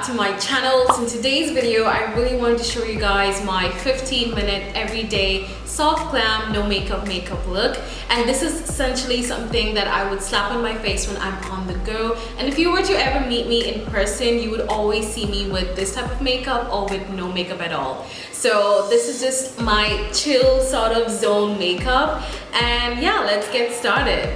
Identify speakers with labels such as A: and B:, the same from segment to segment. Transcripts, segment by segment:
A: to my channel. So in today's video, I really wanted to show you guys my 15-minute everyday soft glam no makeup look. And this is essentially something that I would slap on my face when I'm on the go. And if you were to ever meet me in person, you would always see me with this type of makeup or with no makeup at all. So this is just my chill sort of zone makeup. And yeah, let's get started.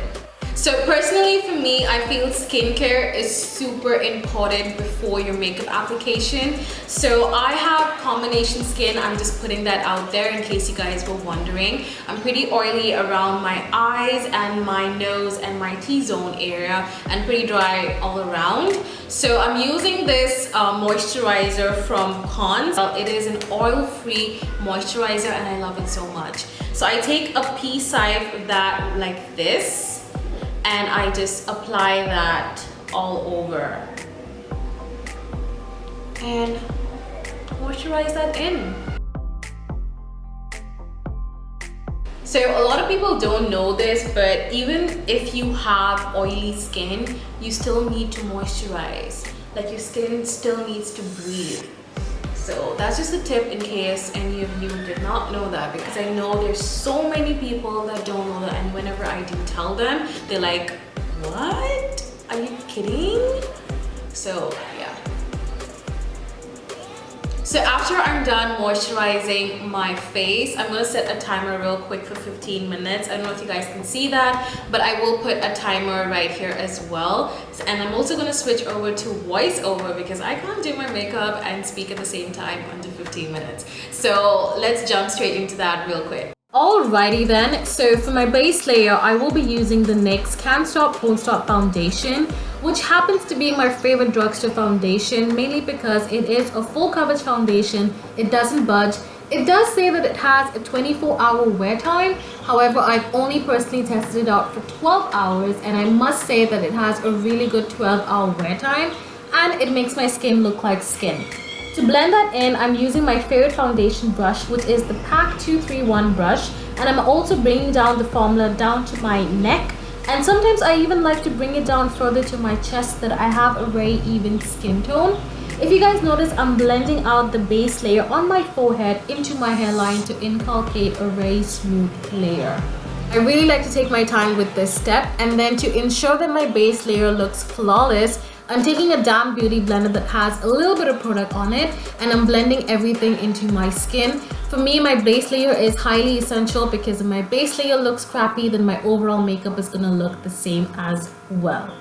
A: So personally for me, I feel skincare is super important before your makeup application. So I have combination skin. I'm just putting that out there in case you guys were wondering. I'm pretty oily around my eyes and my nose and my T-zone area, and pretty dry all around. So I'm using this moisturizer from Pond's. It is an oil-free moisturizer and I love it so much. So I take a pea sieve of that like this, and I just apply that all over and moisturize that in. So a lot of people don't know this, but even if you have oily skin, you still need to moisturize. Like, your skin still needs to breathe. So that's just a tip in case any of you did not know that, because I know there's so many people that don't know that, and whenever I do tell them, they're like, what? Are you kidding? So yeah. So after I'm done moisturizing my face, I'm gonna set a timer real quick for 15 minutes. I don't know if you guys can see that, but I will put a timer right here as well. And I'm also gonna switch over to voiceover because I can't do my makeup and speak at the same time under 15 minutes. So let's jump straight into that real quick. Alrighty then, so for my base layer, I will be using the NYX Can't Stop Won't Stop foundation, which happens to be my favorite drugstore foundation, mainly because it is a full coverage foundation. It doesn't budge. It does say that it has a 24-hour wear time. However, I've only personally tested it out for 12 hours, and I must say that it has a really good 12-hour wear time, and it makes my skin look like skin. To blend that in, I'm using my favorite foundation brush, which is the PAC 231 brush, and I'm also bringing down the formula down to my neck, and sometimes I even like to bring it down further to my chest so that I have a very even skin tone. If you guys notice, I'm blending out the base layer on my forehead into my hairline to inculcate a very smooth layer. I really like to take my time with this step, and then to ensure that my base layer looks flawless, I'm taking a damp beauty blender that has a little bit of product on it, and I'm blending everything into my skin. For me, my base layer is highly essential because if my base layer looks crappy, then my overall makeup is gonna look the same as well.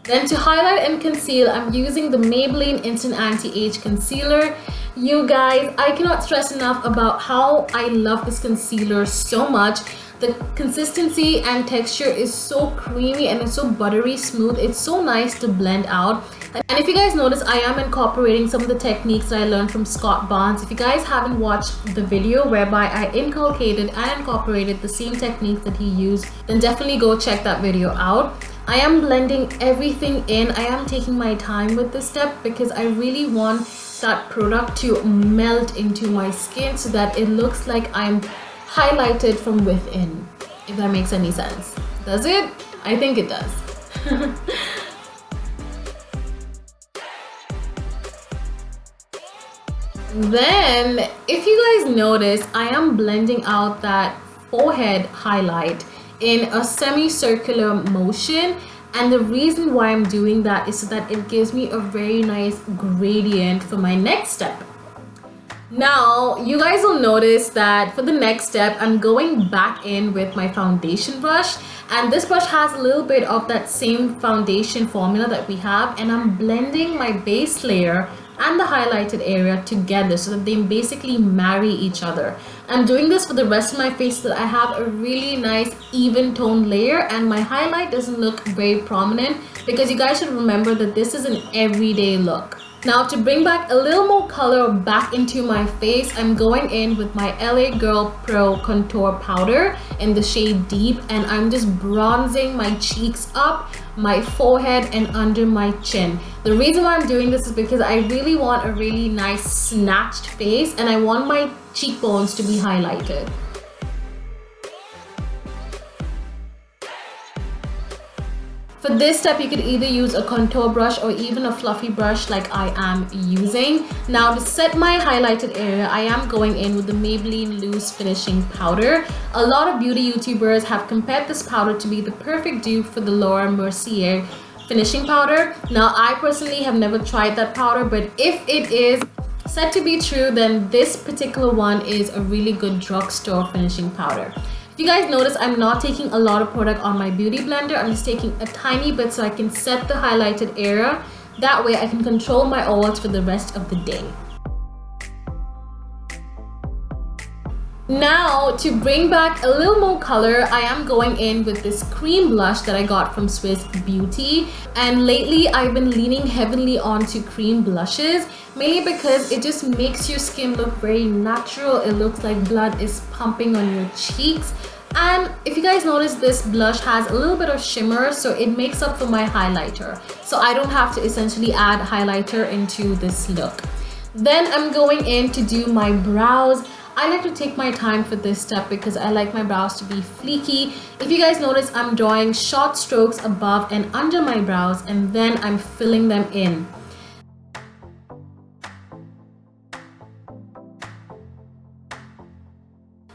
A: Then to highlight and conceal, I'm using the Maybelline Instant Anti-Age Concealer. You guys, I cannot stress enough about how I love this concealer so much. The consistency and texture is so creamy and it's so buttery smooth. It's so nice to blend out. And if you guys notice, I am incorporating some of the techniques that I learned from Scott Barnes. If you guys haven't watched the video whereby I inculcated and incorporated the same techniques that he used, then definitely go check that video out. I am blending everything in. I am taking my time with this step because I really want that product to melt into my skin so that it looks like I'm highlighted from within, if that makes any sense. Does it? I think it does. Then, if you guys notice, I am blending out that forehead highlight in a semicircular motion, and the reason why I'm doing that is so that it gives me a very nice gradient for my next step. Now, you guys will notice that for the next step, I'm going back in with my foundation brush, and this brush has a little bit of that same foundation formula that we have, and I'm blending my base layer and the highlighted area together so that they basically marry each other. I'm doing this for the rest of my face so that I have a really nice even tone layer and my highlight doesn't look very prominent, because you guys should remember that this is an everyday look. Now, to bring back a little more color back into my face, I'm going in with my LA Girl Pro Contour Powder in the shade Deep, and I'm just bronzing my cheeks up, my forehead, and under my chin. The reason why I'm doing this is because I really want a really nice snatched face, and I want my cheekbones to be highlighted. For this step, you could either use a contour brush or even a fluffy brush like I am using. Now to set my highlighted area, I am going in with the Maybelline Loose Finishing Powder. A lot of beauty YouTubers have compared this powder to be the perfect dupe for the Laura Mercier finishing powder. Now I personally have never tried that powder, but if it is said to be true, then this particular one is a really good drugstore finishing powder. If you guys notice, I'm not taking a lot of product on my beauty blender. I'm just taking a tiny bit so I can set the highlighted area. That way I can control my oils for the rest of the day. Now, to bring back a little more color, I am going in with this cream blush that I got from Swiss Beauty. And lately, I've been leaning heavily onto cream blushes, mainly because it just makes your skin look very natural. It looks like blood is pumping on your cheeks. And if you guys notice, this blush has a little bit of shimmer, so it makes up for my highlighter. So I don't have to essentially add highlighter into this look. Then I'm going in to do my brows. I like to take my time for this step because I like my brows to be fleeky. If you guys notice, I'm drawing short strokes above and under my brows, and then I'm filling them in.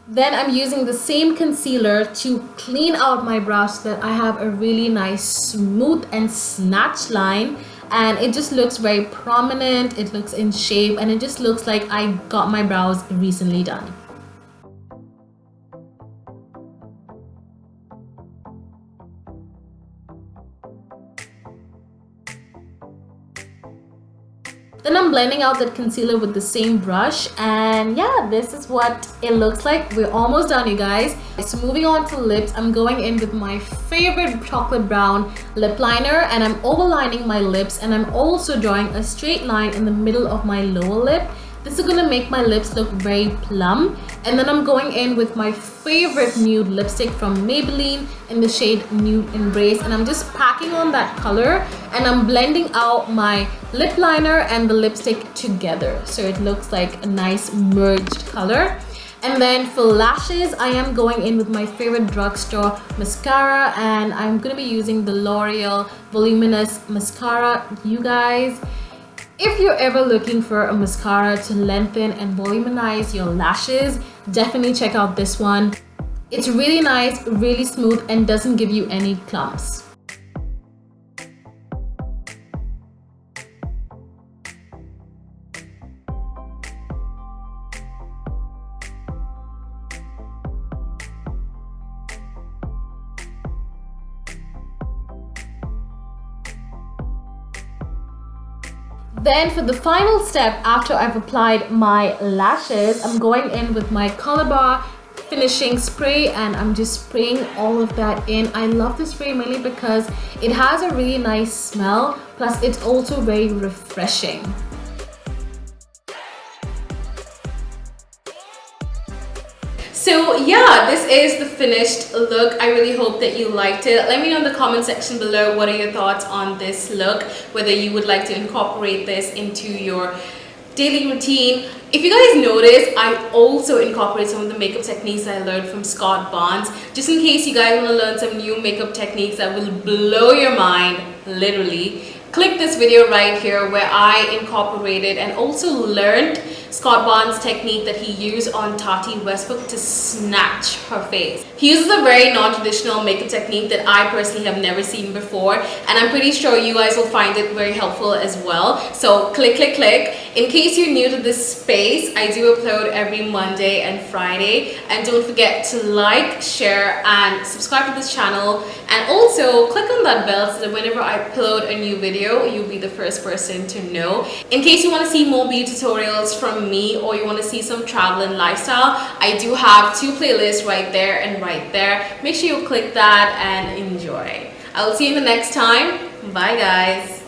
A: Then I'm using the same concealer to clean out my brows so that I have a really nice smooth and snatched line. And it just looks very prominent, it looks in shape, and it just looks like I got my brows recently done. Then I'm blending out that concealer with the same brush, and yeah, this is what it looks like. We're almost done, you guys. So moving on to lips, I'm going in with my favorite chocolate brown lip liner, and I'm overlining my lips, and I'm also drawing a straight line in the middle of my lower lip. This is gonna make my lips look very plump. And then I'm going in with my favorite nude lipstick from Maybelline in the shade Nude Embrace, and I'm just packing on that color, and I'm blending out my lip liner and the lipstick together so it looks like a nice merged color. And then for lashes, I am going in with my favorite drugstore mascara, and I'm gonna be using the L'Oreal Voluminous Mascara. You guys, if you're ever looking for a mascara to lengthen and voluminize your lashes, definitely check out this one. It's really nice, really smooth, and doesn't give you any clumps. Then for the final step, after I've applied my lashes, I'm going in with my Colourbar finishing spray, and I'm just spraying all of that in. I love this spray mainly because it has a really nice smell, plus it's also very refreshing. So yeah, this is the finished look. I really hope that you liked it. Let me know in the comment section below what are your thoughts on this look, whether you would like to incorporate this into your daily routine. If you guys notice, I also incorporate some of the makeup techniques I learned from Scott Barnes, just in case you guys want to learn some new makeup techniques that will blow your mind, literally. Click this video right here where I incorporated and also learned Scott Barnes' technique that he used on Tati Westbrook to snatch her face. He uses a very non-traditional makeup technique that I personally have never seen before, and I'm pretty sure you guys will find it very helpful as well. So click. In case you're new to this space, I do upload every Monday and Friday, and don't forget to like, share, and subscribe to this channel, and also click on that bell so that whenever I upload a new video, you'll be the first person to know. In case you want to see more beauty tutorials from me, or you want to see some travel and lifestyle, I do have 2 playlists right there and right there. Make sure you click that and enjoy. I'll see you in the next time. Bye guys.